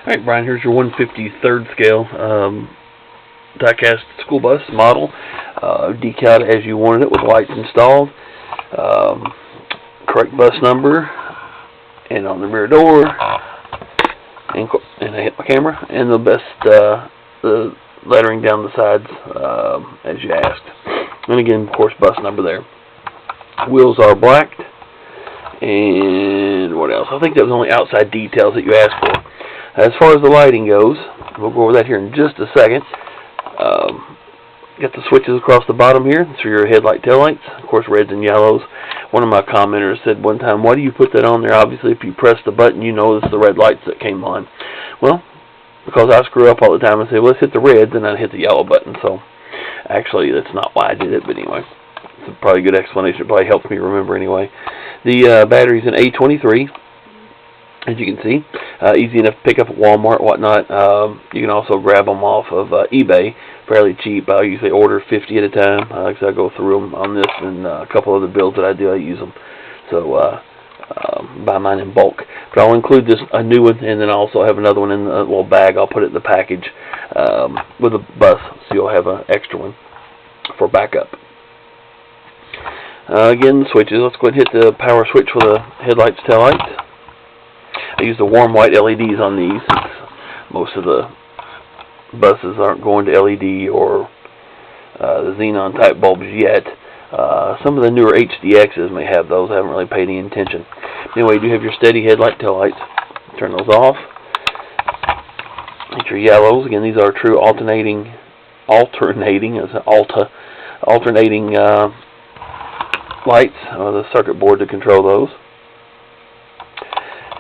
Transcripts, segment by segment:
Alright, Brian, here's your 153rd scale diecast school bus model, decaled as you wanted it with lights installed, correct bus number, and on the rear door, and I hit my camera, and the lettering down the sides as you asked, and again, of course, bus number there. Wheels are blacked, and what else? I think that was only outside details that you asked for. As far as the lighting goes, we'll go over that here in just a second. Got the switches across the bottom here for your headlight taillights, of course reds and yellows. One of my commenters said one time, why do you put that on there? Obviously if you press the button you notice the red lights that came on. Well, because I screw up all the time and say, well, let's hit the reds, and I hit the yellow button. So actually that's not why I did it, but anyway, it's probably a good explanation. It probably helps me remember anyway. The battery's an A23. As you can see, easy enough to pick up at Walmart, whatnot. You can also grab them off of eBay, fairly cheap. I usually order 50 at a time. Like I said, I go through them on this and a couple other builds that I do. I use them, so buy mine in bulk. But I'll include this a new one, and then I also have another one in a little bag. I'll put it in the package with a bus, so you'll have an extra one for backup. Again, the switches. Let's go ahead and hit the power switch for the headlights, taillights. I use the warm white LEDs on these, since most of the buses aren't going to LED or the xenon type bulbs yet. Some of the newer HDXs may have those. I haven't really paid any attention. Anyway, you do have your steady headlight taillights. Turn those off. Get your yellows. Again, these are true alternating lights. The circuit board to control those.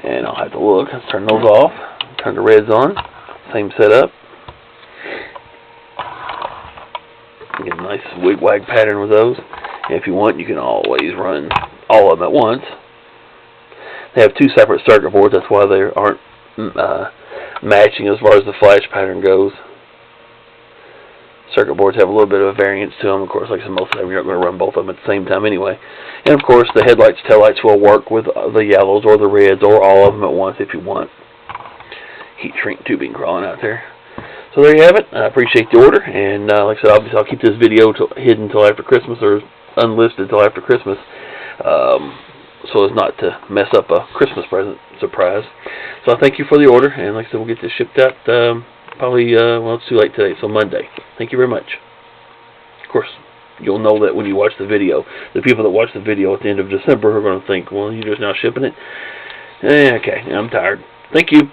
And I'll have to look. Let's turn those off. Turn the reds on. Same setup. Get a nice wig-wag pattern with those. And if you want, you can always run all of them at once. They have two separate circuit boards. That's why they aren't matching as far as the flash pattern goes. Circuit boards have a little bit of a variance to them. Of course, like I said, most of them, you're not going to run both of them at the same time anyway. And of course, the headlights, taillights will work with the yellows or the reds or all of them at once if you want. Heat shrink tubing crawling out there. So there you have it. I appreciate the order. And like I said, obviously I'll keep this video hidden until after Christmas, or unlisted until after Christmas, so as not to mess up a Christmas present surprise. So I thank you for the order. And like I said, we'll get this shipped out probably, well, it's too late today, so Monday. Thank you very much. Of course, you'll know that when you watch the video. The people that watch the video at the end of December are going to think, well, you're just now shipping it? Okay, I'm tired. Thank you.